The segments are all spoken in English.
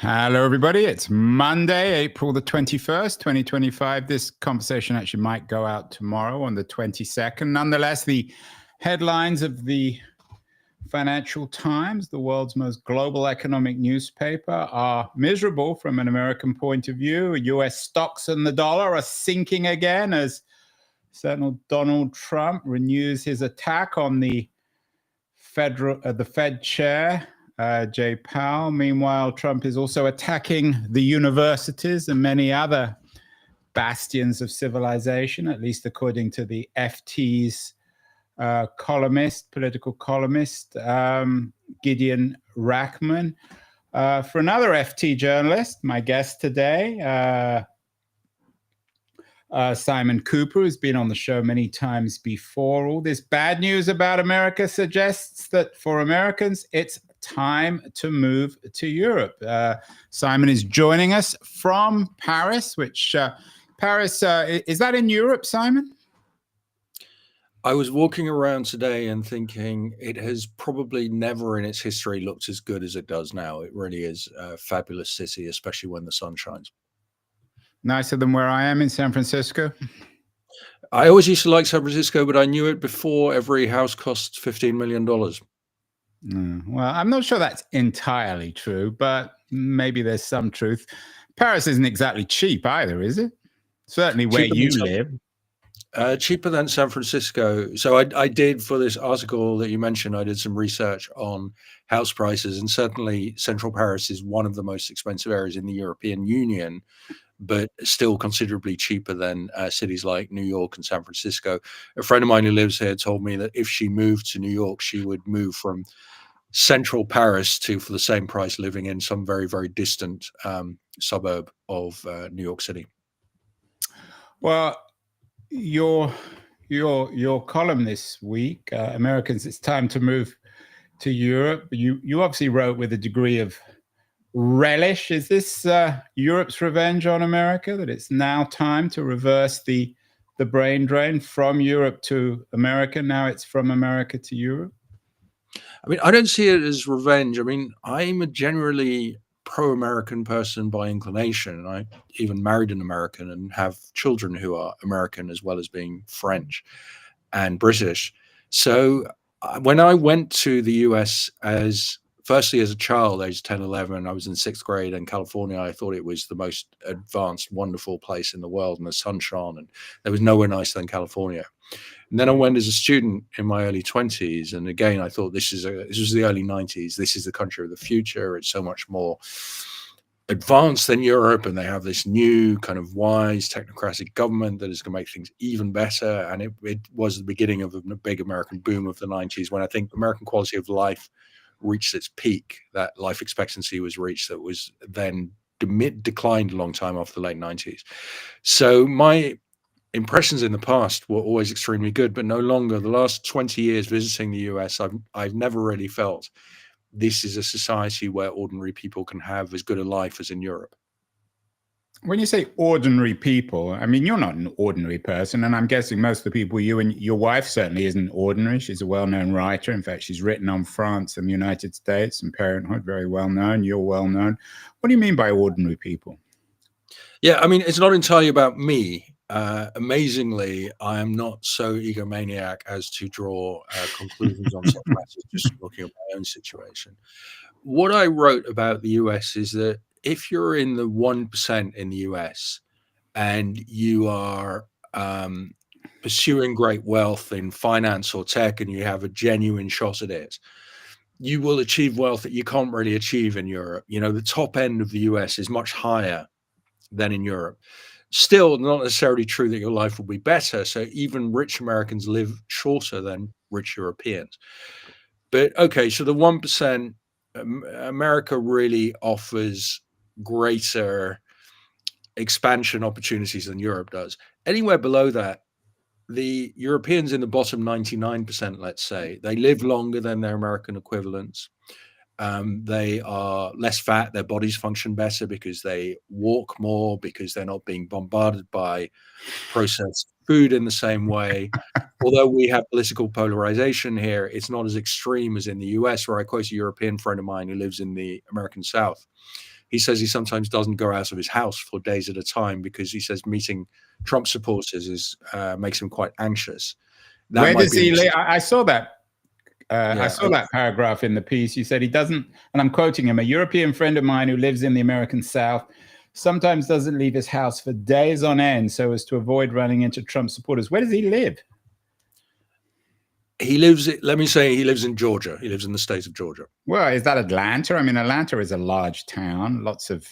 Hello, everybody. It's Monday, April the 21st, 2025. This conversation actually might go out tomorrow on the 22nd. Nonetheless, the headlines of the Financial Times, the world's most global economic newspaper, are miserable from an American point of view. US stocks and the dollar are sinking again as Senate Donald Trump renews his attack on the Fed chair, Jay Powell. Meanwhile, Trump is also attacking the universities and many other bastions of civilization, at least according to the FT's political columnist, Gideon Rackman. For another FT journalist, my guest today, Simon Kuper, who's been on the show many times before. All this bad news about America suggests that for Americans, it's time to move to Europe. Simon is joining us from Paris, which Paris, is that in Europe, Simon? I was walking around today and thinking it has probably never in its history looked as good as it does now. It really is a fabulous city, especially when the sun shines. Nicer than where I am in San Francisco? I always used to like San Francisco, but I knew it before every house costs $15 million. Well, I'm not sure that's entirely true, but maybe there's some truth. Paris isn't exactly cheap either, is it? Certainly where you live. Cheaper than San Francisco. So I did, for this article that you mentioned, I did some research on house prices, and certainly central Paris is one of the most expensive areas in the European Union, but still considerably cheaper than cities like New York and San Francisco. A friend of mine who lives here told me that if she moved to New York, she would move from central Paris to, for the same price, living in some very, very distant suburb of New York City. Well, your column this week, Americans, it's time to move to Europe. You obviously wrote with a degree of relish. Is this Europe's revenge on America, that it's now time to reverse the brain drain from Europe to America? Now it's from America to Europe. I mean, I don't see it as revenge. I mean, I'm a generally pro-American person by inclination, and I even married an American and have children who are American as well as being French and British. So when I went to the US firstly as a child, age 10, 11, I was in 6th grade in California. I thought it was the most advanced, wonderful place in the world, and the sun shone, and there was nowhere nicer than California. And then I went as a student in my early 20s, and again I thought this was the early 90s. This is the country of the future. It's so much more advanced than Europe, and they have this new kind of wise technocratic government that is going to make things even better. And it was the beginning of a big American boom of the 90s, when I think American quality of life reached its peak. That life expectancy was reached, that was then declined a long time after the late 90s. So my impressions in the past were always extremely good, but no longer. The last 20 years visiting the US, I've never really felt this is a society where ordinary people can have as good a life as in Europe. When you say ordinary people, I mean, you're not an ordinary person, and I'm guessing most of the people, you and your wife certainly isn't ordinary. She's a well-known writer. In fact, she's written on France and the United States and parenthood, very well-known. You're well-known. What do you mean by ordinary people? Yeah, I mean, it's not entirely about me. Amazingly, I am not so egomaniac as to draw conclusions on such matters, just looking at my own situation. What I wrote about the US is that if you're in the 1% in the US and you are pursuing great wealth in finance or tech, and you have a genuine shot at it, you will achieve wealth that you can't really achieve in Europe. You know, the top end of the US is much higher than in Europe. Still not necessarily true that your life will be better. So even rich Americans live shorter than rich Europeans. But okay, so the 1%, America really offers greater expansion opportunities than Europe does. Anywhere below that, the Europeans in the bottom 99%, let's say, they live longer than their American equivalents. They are less fat. Their bodies function better because they walk more, because they're not being bombarded by processed food in the same way. Although we have political polarization here, it's not as extreme as in the US, where I quote a European friend of mine who lives in the American South, he says he sometimes doesn't go out of his house for days at a time because he says meeting Trump supporters makes him quite anxious. That Where might does be he live? I saw that. I Yeah, saw that paragraph in the piece. He said he doesn't, and I'm quoting him, a European friend of mine who lives in the American South sometimes doesn't leave his house for days on end so as to avoid running into Trump supporters. Where does he live? he lives. Let me say, he lives in Georgia. He lives in the state of Georgia. Well, is that Atlanta? I mean, Atlanta is a large town. Lots of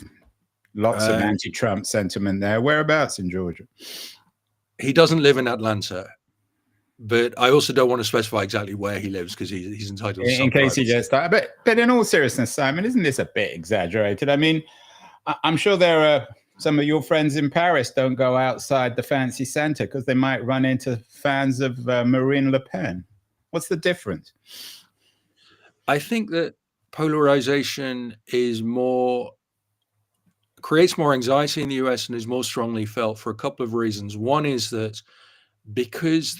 anti-Trump sentiment there. Whereabouts in Georgia? He doesn't live in Atlanta, but I also don't want to specify exactly where he lives because he's entitled to some in case he privacy. just but in all seriousness, Simon, isn't this a bit exaggerated? I mean, I'm sure there are some of your friends in Paris don't go outside the fancy center because they might run into fans of Marine Le Pen. What's the difference? I think that polarization creates more anxiety in the US and is more strongly felt for a couple of reasons. One is that because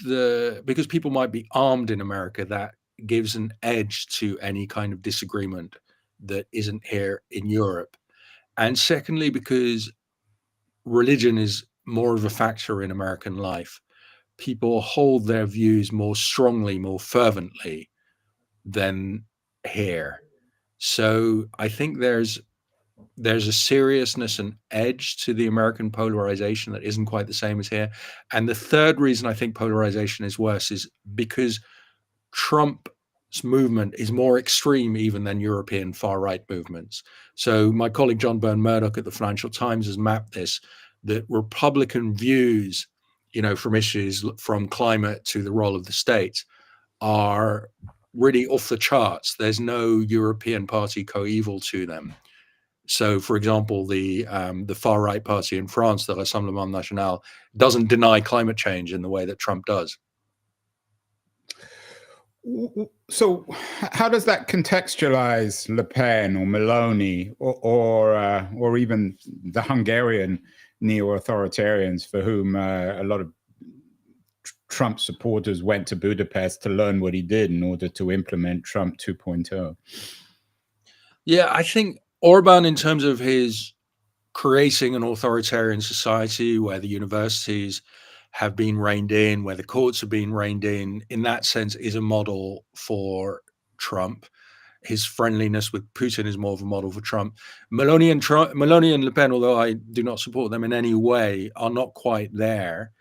people might be armed in America, that gives an edge to any kind of disagreement that isn't here in Europe. And secondly, because religion is more of a factor in American life, people hold their views more strongly, more fervently than here. So I think there's a seriousness and edge to the American polarization that isn't quite the same as here. And the third reason I think polarization is worse is because Trump's movement is more extreme even than European far-right movements. So my colleague John Byrne-Murdoch at the Financial Times has mapped this, that Republican views, from issues from climate to the role of the state are really off the charts. There's no European party coeval to them. So, for example, the far right party in France, the Rassemblement National, doesn't deny climate change in the way that Trump does. So, how does that contextualize Le Pen or Meloni or even the Hungarian neo-authoritarians for whom a lot of Trump supporters went to Budapest to learn what he did in order to implement Trump 2.0? Yeah, I think Orban, in terms of his creating an authoritarian society where the universities have been reined in, where the courts have been reined in that sense, is a model for Trump. His friendliness with Putin is more of a model for Trump. Meloni and Le Pen, although I do not support them in any way, are not quite there.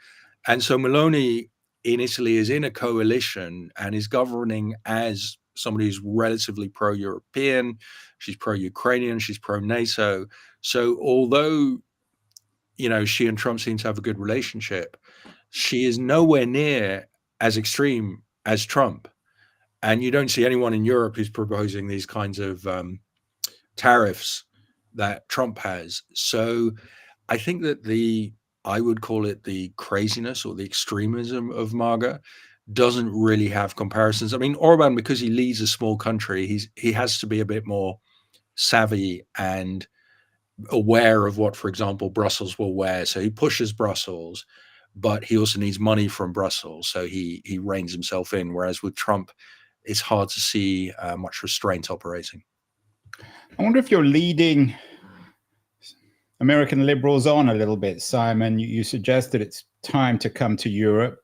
And so Meloni in Italy is in a coalition and is governing as somebody who's relatively pro-European. She's pro-Ukrainian. She's pro-NATO. So although, she and Trump seem to have a good relationship, she is nowhere near as extreme as Trump. And you don't see anyone in Europe who's proposing these kinds of tariffs that Trump has. So I think that I would call it the craziness or the extremism of MAGA doesn't really have comparisons. I mean, Orban, because he leads a small country, he has to be a bit more savvy and aware of what, for example, Brussels will wear. So he pushes Brussels, but he also needs money from Brussels. So he reins himself in. Whereas with Trump, it's hard to see much restraint operating. I wonder if you're leading American liberals on a little bit, Simon. You suggested it's time to come to Europe,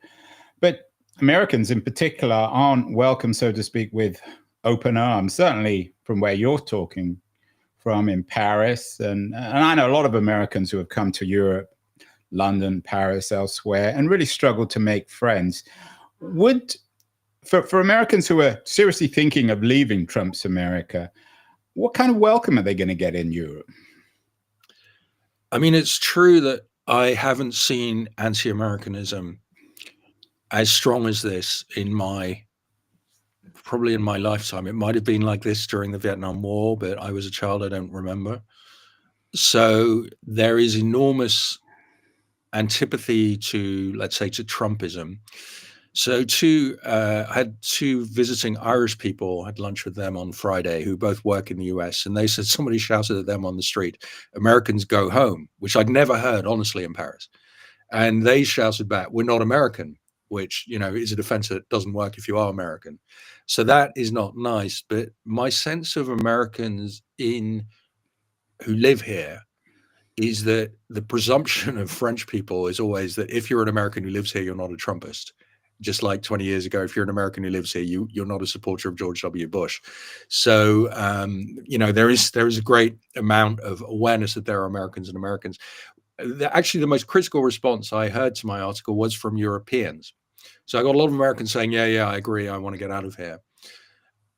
but Americans in particular aren't welcome, so to speak, with open arms, certainly from where you're talking from in Paris. And I know a lot of Americans who have come to Europe, London, Paris, elsewhere, and really struggled to make friends. For Americans who are seriously thinking of leaving Trump's America, what kind of welcome are they going to get in Europe? I mean, it's true that I haven't seen anti-Americanism as strong as this probably in my lifetime. It might have been like this during the Vietnam War, but I was a child, I don't remember. So there is enormous antipathy to, let's say, to Trumpism. So I had two visiting Irish people, I had lunch with them on Friday, who both work in the US, and they said somebody shouted at them on the street, "Americans go home," which I'd never heard, honestly, in Paris. And they shouted back, "We're not American," which, is a defense that doesn't work if you are American. So that is not nice. But my sense of Americans in who live here is that the presumption of French people is always that if you're an American who lives here, you're not a Trumpist. Just like 20 years ago, if you're an American who lives here, you're not a supporter of George W. Bush. So there is a great amount of awareness that there are Americans and Americans. Actually, the most critical response I heard to my article was from Europeans. So I got a lot of Americans saying, yeah, I agree, I want to get out of here.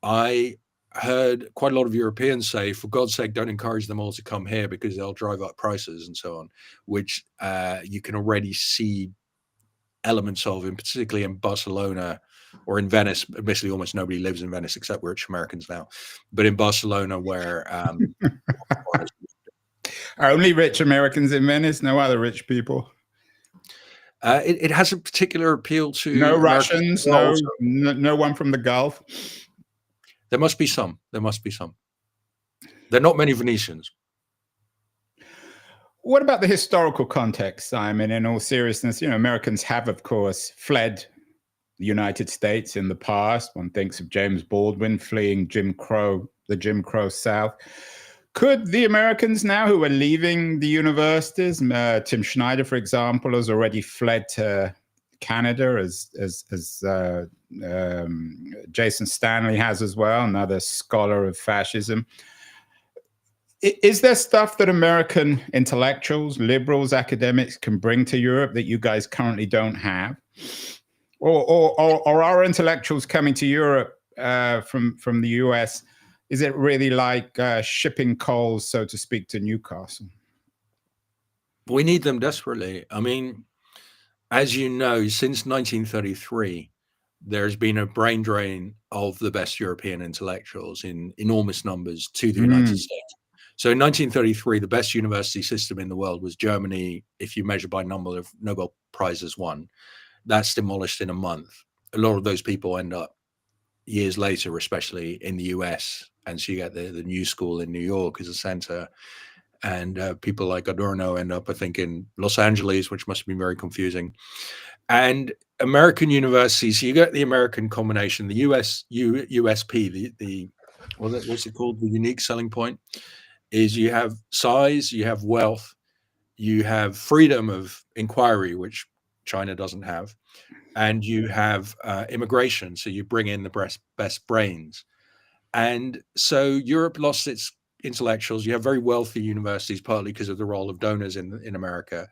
I heard quite a lot of Europeans say, for God's sake, don't encourage them all to come here because they'll drive up prices and so on, which you can already see elements of, particularly in Barcelona or in Venice. Admittedly, almost nobody lives in Venice except rich Americans now, but in Barcelona where only rich Americans in Venice, no other rich people. It has a particular appeal to no Americans. Russians, no one from the Gulf. There must be some. There must be some. There are not many Venetians. What about the historical context, Simon? In all seriousness, Americans have, of course, fled the United States in the past. One thinks of James Baldwin fleeing the Jim Crow South. Could the Americans now who are leaving the universities, Tim Schneider, for example, has already fled to Canada, as Jason Stanley has as well, another scholar of fascism. Is there stuff that American intellectuals, liberals, academics can bring to Europe that you guys currently don't have? Or are intellectuals coming to Europe from the US? Is it really like shipping coals, so to speak, to Newcastle? We need them desperately. I mean, as you know, since 1933, there's been a brain drain of the best European intellectuals in enormous numbers to the United States. So in 1933, the best university system in the world was Germany, if you measure by number of Nobel Prizes won. That's demolished in a month. A lot of those people end up years later, especially in the US. And so you get the New School in New York as a center. And people like Adorno end up, I think, in Los Angeles, which must have been very confusing. And American universities, so you get the American combination, the USP, what's it called? The unique selling point is you have size, you have wealth, you have freedom of inquiry, which China doesn't have, and you have immigration. So you bring in the best brains. And so Europe lost its intellectuals. You have very wealthy universities, partly because of the role of donors in America.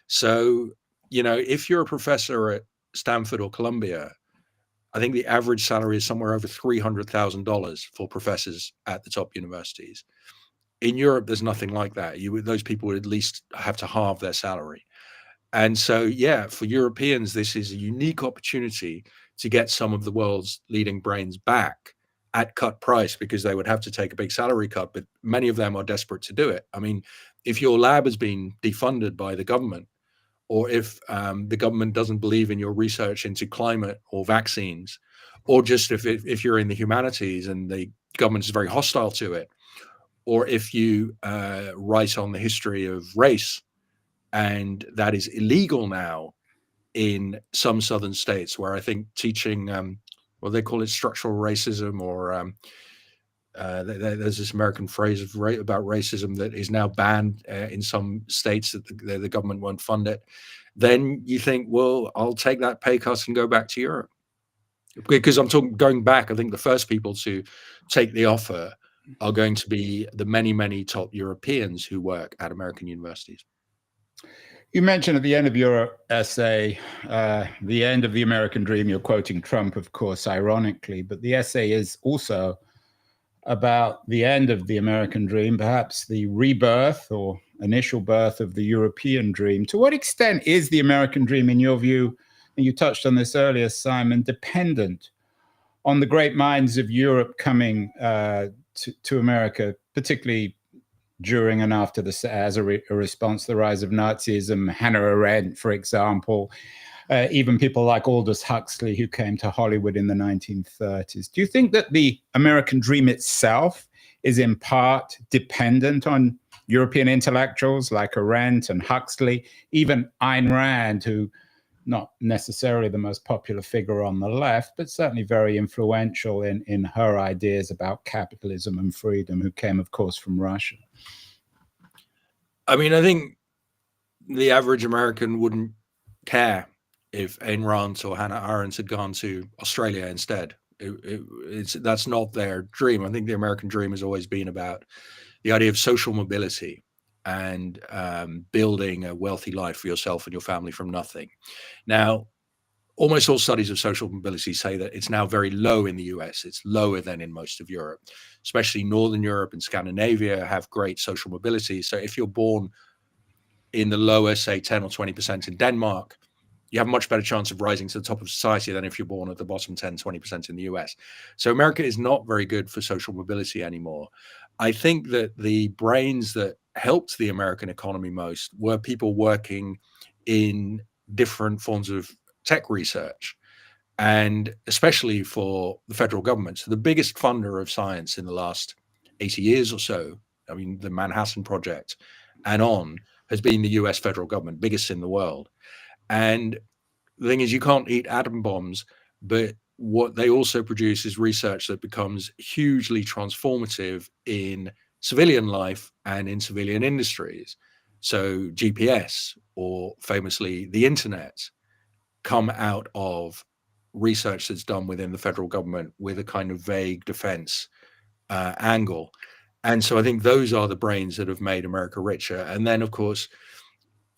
So, if you're a professor at Stanford or Columbia, I think the average salary is somewhere over $300,000 for professors at the top universities. In Europe, there's nothing like that. Those people would at least have to halve their salary. And so, for Europeans, this is a unique opportunity to get some of the world's leading brains back at cut price, because they would have to take a big salary cut, but many of them are desperate to do it. I mean, if your lab has been defunded by the government, or if the government doesn't believe in your research into climate or vaccines, or just if you're in the humanities and the government is very hostile to it, or if you write on the history of race, and that is illegal now in some southern states, where I think teaching, they call it structural racism, or there's this American phrase about racism that is now banned in some states, that the government won't fund it. Then you think, well, I'll take that pay cut and go back to Europe. Because I'm going back, I think the first people to take the offer are going to be the many, many top Europeans who work at American universities. You mentioned at the end of your essay, the end of the American dream. You're quoting Trump, of course, ironically, but the essay is also about the end of the American dream, perhaps the rebirth or initial birth of the European dream. To what extent is the American dream, in your view, and you touched on this earlier, Simon, dependent on the great minds of Europe coming to America, particularly during and after as a response to the rise of Nazism? Hannah Arendt, for example, even people like Aldous Huxley, who came to Hollywood in the 1930s. Do you think that the American dream itself is in part dependent on European intellectuals like Arendt and Huxley, even Ayn Rand, who not necessarily the most popular figure on the left, but certainly very influential in her ideas about capitalism and freedom, who came, of course, from Russia? I mean, I think the average American wouldn't care if Ayn Rand or Hannah Arendt had gone to Australia instead. That's not their dream. I think the American dream has always been about the idea of social mobility and building a wealthy life for yourself and your family from nothing. Now, almost all studies of social mobility say that it's now very low in the US. It's lower than in most of Europe, especially Northern Europe and Scandinavia have great social mobility. So if you're born in the lower, say 10 or 20% in Denmark, you have a much better chance of rising to the top of society than if you're born at the bottom 10, 20% in the US. So America is not very good for social mobility anymore. I think that the brains that helped the American economy most were people working in different forms of tech research, and especially for the federal government. So the biggest funder of science in the last 80 years or so, I mean, the Manhattan Project and on, has been the US federal government, biggest in the world. And the thing is, you can't eat atom bombs, but what they also produce is research that becomes hugely transformative in civilian life and in civilian industries. So GPS, or famously the internet, come out of research that's done within the federal government with a kind of vague defense angle. And so I think those are the brains that have made America richer. And then, of course,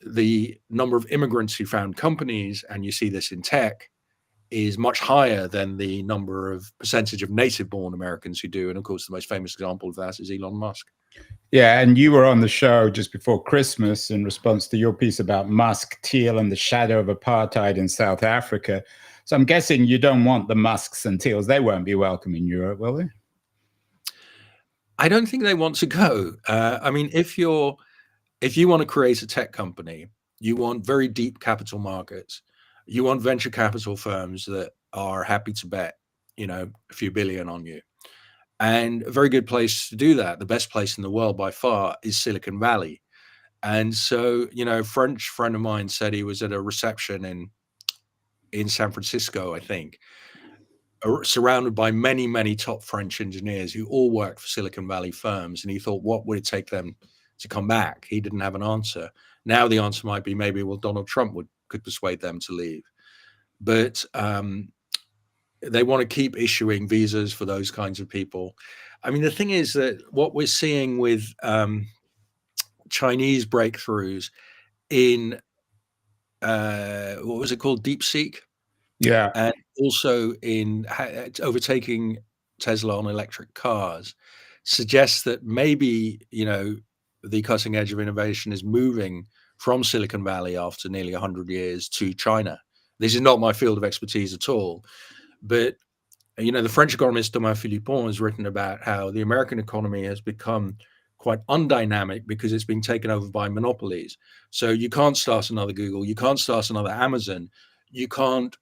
the number of immigrants who found companies, and you see this in tech, is much higher than the number of percentage of native born Americans who do. And of course, the most famous example of that is Elon Musk. Yeah, and you were on the show just before Christmas in response to your piece about Musk, Thiel, and the shadow of apartheid in South Africa. So I'm guessing you don't want the Musks and Thiels. They won't be welcome in Europe, will they? I don't think they want to go. I mean, if you want to create a tech company, you want very deep capital markets. You want venture capital firms that are happy to bet, a few billion on you. And a very good place to do that, the best place in the world by far, is Silicon Valley. And so, a French friend of mine said he was at a reception in San Francisco, I think, surrounded by many, many top French engineers who all worked for Silicon Valley firms. And he thought, what would it take them to come back? He didn't have an answer. Now the answer might be maybe, well, Donald Trump could persuade them to leave. But they want to keep issuing visas for those kinds of people. I mean, the thing is that what we're seeing with Chinese breakthroughs in what was it called, DeepSeek, Yeah. and also in overtaking Tesla on electric cars, suggests that maybe the cutting edge of innovation is moving from Silicon Valley after nearly 100 years to China. This is not my field of expertise at all, but the French economist Thomas Philippon has written about how the American economy has become quite undynamic because it's been taken over by monopolies. So you can't start another Google, you can't start another Amazon, you can't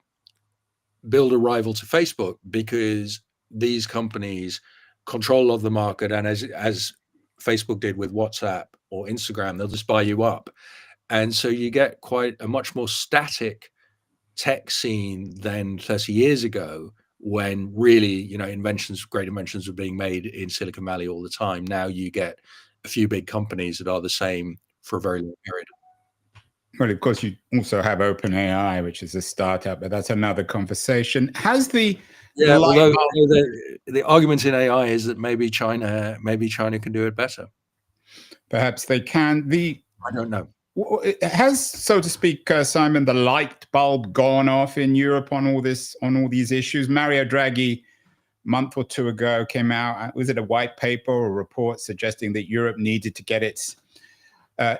build a rival to Facebook because these companies control of the market. And as Facebook did with WhatsApp or Instagram, they'll just buy you up. And so you get quite a much more static tech scene than 30 years ago, when really, great inventions were being made in Silicon Valley all the time. Now you get a few big companies that are the same for a very long period. Well, of course, you also have OpenAI, which is a startup, but that's another conversation. Has the although the argument in AI is that maybe China can do it better. Perhaps they can. I don't know. Has, so to speak, Simon, the light bulb gone off in Europe on all these issues? Mario Draghi, a month or two ago, came out. Was it a white paper or a report suggesting that Europe needed to get its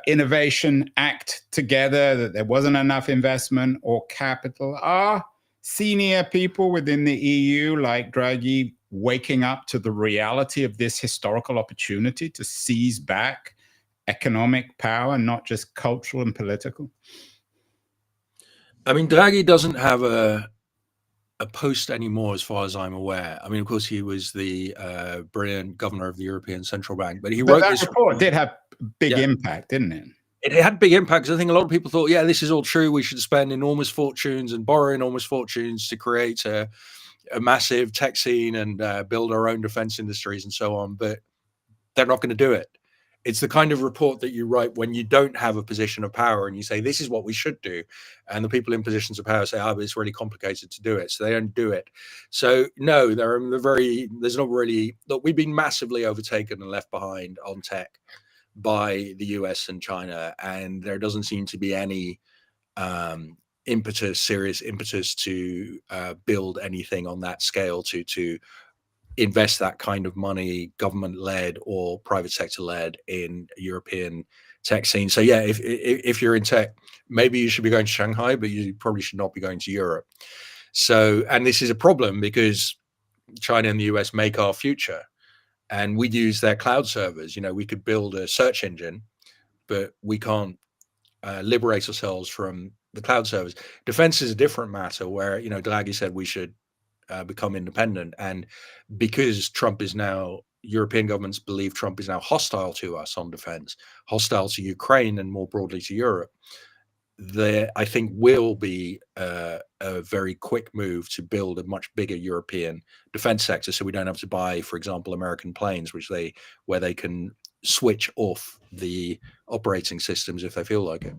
innovation act together, that there wasn't enough investment or capital? Are senior people within the EU, like Draghi, waking up to the reality of this historical opportunity to seize back economic power, not just cultural and political? I mean, Draghi doesn't have a post anymore, as far as I'm aware. I mean, of course, he was the brilliant governor of the European Central Bank, but wrote that this report did have big impact, didn't it? It had big impacts. I think a lot of people thought, yeah, this is all true. We should spend enormous fortunes and borrow enormous fortunes to create a massive tech scene and build our own defense industries and so on. But they're not going to do it. it's the kind of report that you write when you don't have a position of power and you say, this is what we should do. And the people in positions of power say, but it's really complicated to do it. So they don't do it. So no, there's not really, look, we've been massively overtaken and left behind on tech by the US and China. And there doesn't seem to be any serious impetus to build anything on that scale to invest that kind of money, government-led or private sector-led, in European tech scene. So yeah, if you're in tech, maybe you should be going to Shanghai, but you probably should not be going to Europe. So, and this is a problem because China and the US make our future, and we use their cloud servers. We could build a search engine, but we can't liberate ourselves from the cloud servers. Defense is a different matter where, Draghi said we should become independent. And because Trump is now, European governments believe Trump is now hostile to us on defense, hostile to Ukraine and more broadly to Europe, there, I think, will be a very quick move to build a much bigger European defense sector, so we don't have to buy, for example, American planes, where they can switch off the operating systems if they feel like it.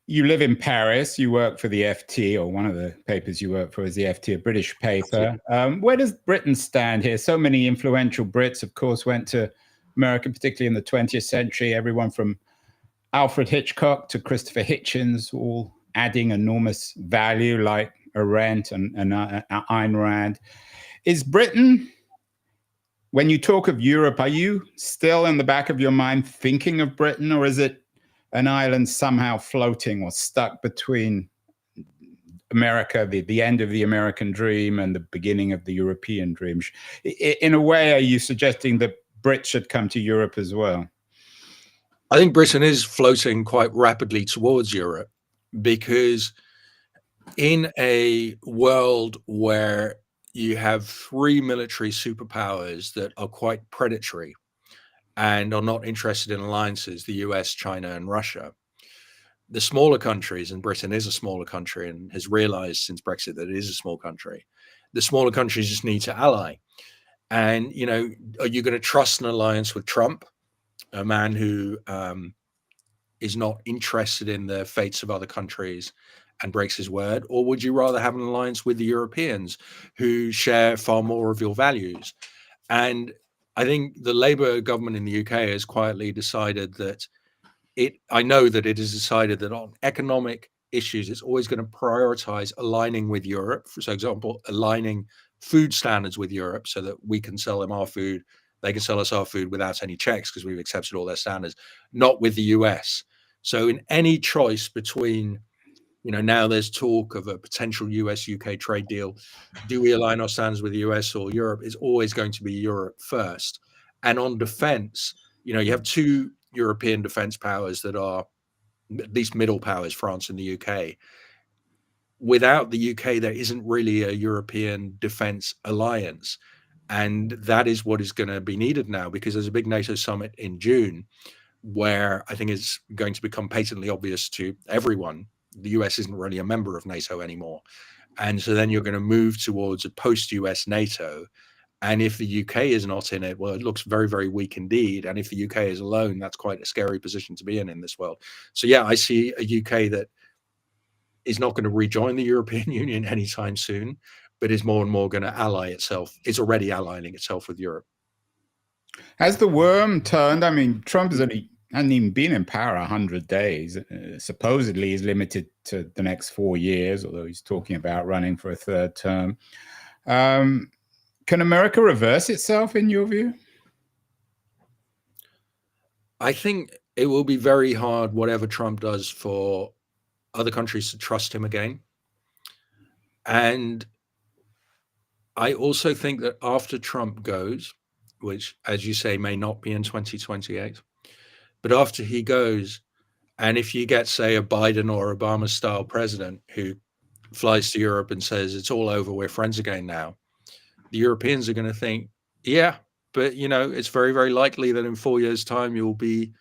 You live in Paris. You work for the FT, or one of the papers you work for is the FT, a British paper. Where does Britain stand here? So many influential Brits, of course, went to America, particularly in the 20th century. Everyone from Alfred Hitchcock to Christopher Hitchens, all adding enormous value, like Arendt and Ayn Rand. Is Britain, when you talk of Europe, are you still in the back of your mind thinking of Britain, or is it an island somehow floating or stuck between America, the end of the American dream, and the beginning of the European dream? In a way, are you suggesting that Brits should come to Europe as well? I think Britain is floating quite rapidly towards Europe, because in a world where you have three military superpowers that are quite predatory and are not interested in alliances, the US, China, and Russia, the smaller countries, and Britain is a smaller country and has realized since Brexit that it is a small country, the smaller countries just need to ally. And, are you going to trust an alliance with Trump, a man who is not interested in the fates of other countries and breaks his word? Or would you rather have an alliance with the Europeans, who share far more of your values? And I think the Labour government in the UK has quietly decided that I know that it has decided that on economic issues, it's always going to prioritize aligning with Europe. For example, aligning food standards with Europe so that we can sell them our food, they can sell us our food without any checks because we've accepted all their standards, not with the US. So in any choice between, now there's talk of a potential US-UK trade deal. Do we align our standards with the US or Europe? It's always going to be Europe first. And on defense, you have two European defense powers that are at least middle powers, France and the UK. Without the UK, there isn't really a European defense alliance. And that is what is going to be needed now, because there's a big NATO summit in June where I think it's going to become patently obvious to everyone the US isn't really a member of NATO anymore. And so then you're going to move towards a post-US NATO. And if the UK is not in it, well, it looks very, very weak indeed. And if the UK is alone, that's quite a scary position to be in this world. So yeah, I see a UK that is not going to rejoin the European Union anytime soon, but is more and more going to ally itself. It's already allying itself with Europe. Has the worm turned? I mean, Trump hasn't even been in power 100 days. Supposedly, he's limited to the next 4 years, although he's talking about running for a third term. Can America reverse itself, in your view? I think it will be very hard, whatever Trump does, for other countries to trust him again. And I also think that after Trump goes, which, as you say, may not be in 2028, but after he goes, and if you get, say, a Biden or Obama style president who flies to Europe and says, it's all over, we're friends again now, the Europeans are going to think, yeah, but, it's very, very likely that in 4 years' time, you'll be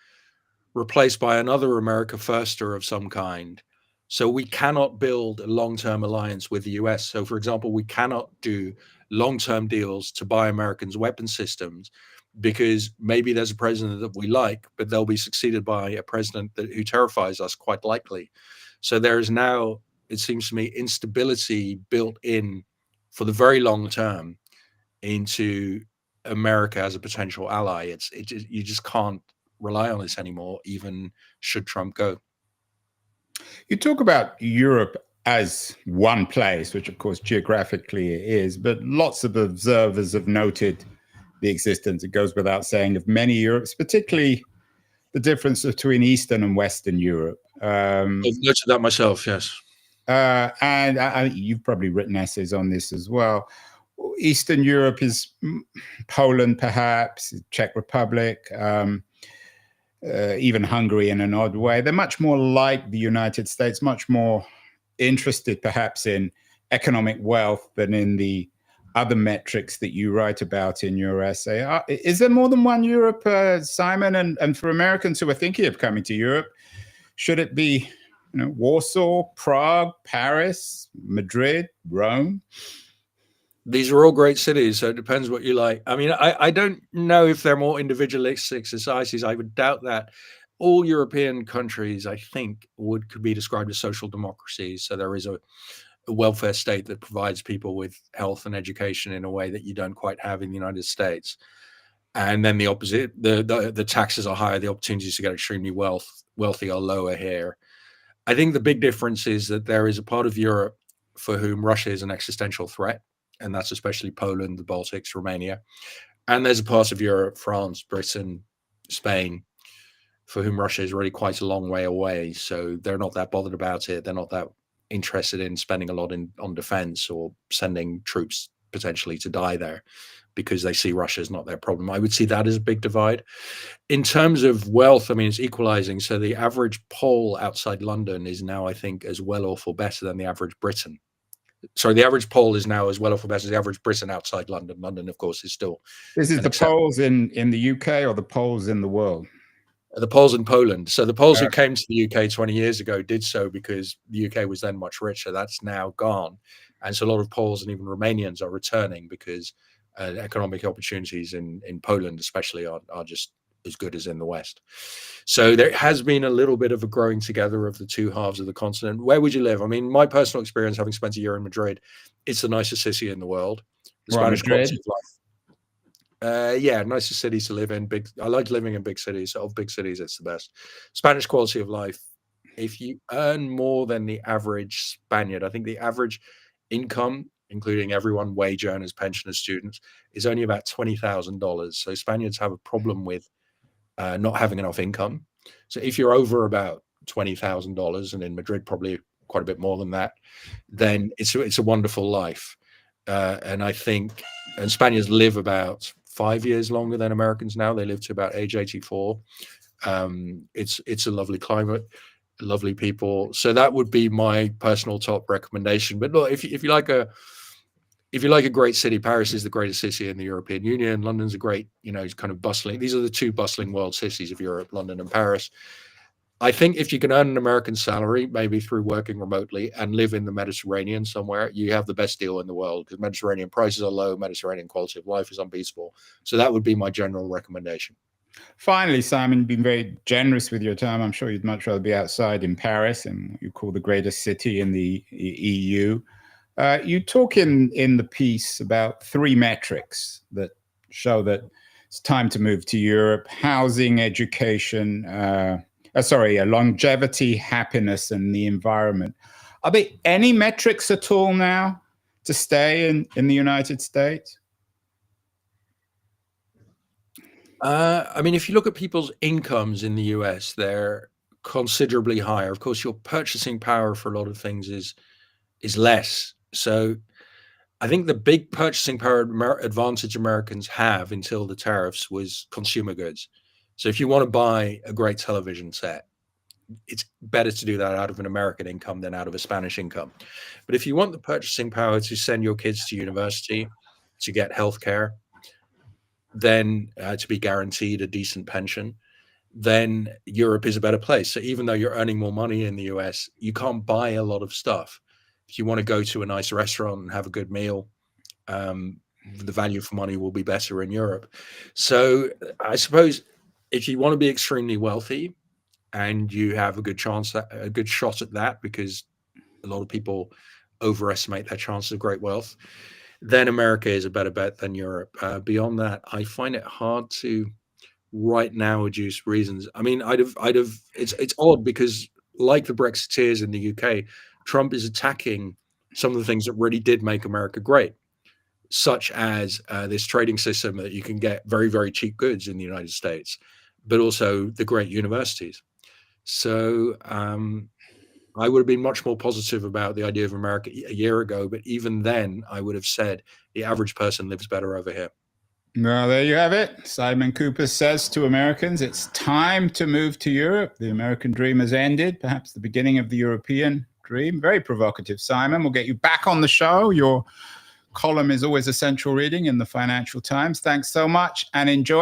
replaced by another America firster of some kind. So we cannot build a long-term alliance with the US. So, for example, we cannot do long-term deals to buy Americans weapon systems because maybe there's a president that we like, but they'll be succeeded by a president who terrifies us, quite likely. So there is now, it seems to me, instability built in for the very long term into America as a potential ally. You just can't rely on this anymore, even should Trump go. You talk about Europe as one place, which of course geographically it is, but lots of observers have noted the existence, it goes without saying, of many Europes, particularly the difference between Eastern and Western Europe. I've noted that myself, yes. And you've probably written essays on this as well. Eastern Europe is Poland, perhaps, Czech Republic, even Hungary in an odd way. They're much more like the United States, much more interested perhaps in economic wealth than in the other metrics that you write about in your essay. Is there more than one Europe, Simon? And for Americans who are thinking of coming to Europe, should it be Warsaw, Prague, Paris, Madrid, Rome? These are all great cities, so it depends what you like. I mean, I don't know if they're more individualistic societies. I would doubt that. All European countries, I think, could be described as social democracies. So there is a welfare state that provides people with health and education in a way that you don't quite have in the United States. And then the opposite, the taxes are higher, the opportunities to get extremely wealthy are lower here. I think the big difference is that there is a part of Europe for whom Russia is an existential threat, and that's especially Poland, the Baltics, Romania. And there's a part of Europe, France, Britain, Spain, for whom Russia is really quite a long way away. So they're not that bothered about it. They're not that interested in spending a lot on defense or sending troops potentially to die there, because they see Russia as not their problem. I would see that as a big divide. In terms of wealth, I mean, it's equalizing. So the average Pole outside London is now, I think, as well off or better than the average Briton. Sorry, the average Pole is now as well off or better as the average Briton outside London. London, of course, is still... This is the Poles in the UK or the Poles in the world? The Poles in Poland. So the Poles who came to the UK 20 years ago did so because the UK was then much richer. That's now gone. And so a lot of Poles and even Romanians are returning because economic opportunities in Poland especially are just as good as in the West. So there has been a little bit of a growing together of the two halves of the continent. Where would you live? I mean, my personal experience, having spent a year in Madrid, it's the nicest city in the world. The Spanish quality of life. Yeah, nicest cities to live in. I like living in big cities. Of big cities, it's the best. Spanish quality of life. If you earn more than the average Spaniard, I think the average income, including everyone, wage earners, pensioners, students, is only about $20,000. So Spaniards have a problem with not having enough income. So if you're over about $20,000, and in Madrid probably quite a bit more than that, then it's a wonderful life. And I think, and Spaniards live about 5 years longer than Americans now. They live to about age 84. It's a lovely climate, lovely people. So that would be my personal top recommendation. But look, if you like a great city, Paris is the greatest city in the European Union. London's a great, kind of bustling. These are the two bustling world cities of Europe, London and Paris. I think if you can earn an American salary, maybe through working remotely, and live in the Mediterranean somewhere, you have the best deal in the world, because Mediterranean prices are low, Mediterranean quality of life is unbeatable. So that would be my general recommendation. Finally, Simon, you've been very generous with your time. I'm sure you'd much rather be outside in Paris, in what you call the greatest city in the EU. You talk in the piece about three metrics that show that it's time to move to Europe: housing, education, longevity, happiness, and the environment. Are there any metrics at all now to stay in the United States? I mean, if you look at people's incomes in the US, they're considerably higher. Of course, your purchasing power for a lot of things is less. So I think the big purchasing power advantage Americans have until the tariffs was consumer goods. So if you want to buy a great television set, it's better to do that out of an American income than out of a Spanish income. But if you want the purchasing power to send your kids to university, to get healthcare, then to be guaranteed a decent pension, then Europe is a better place. So even though you're earning more money in the US, you can't buy a lot of stuff. If you want to go to a nice restaurant and have a good meal, the value for money will be better in Europe. So I suppose if you want to be extremely wealthy and you have a good chance, a good shot at that, because a lot of people overestimate their chances of great wealth, then America is a better bet than Europe. Beyond that, I find it hard to right now adduce reasons. I mean, it's odd because, like the Brexiteers in the UK, Trump is attacking some of the things that really did make America great, such as this trading system that you can get very, very cheap goods in the United States, but also the great universities. So I would have been much more positive about the idea of America a year ago, but even then I would have said the average person lives better over here. Well, there you have it. Simon Kuper says to Americans, it's time to move to Europe. The American dream has ended, perhaps the beginning of the European dream. Very provocative, Simon. We'll get you back on the show. Your column is always a central reading in the Financial Times. Thanks so much and enjoy.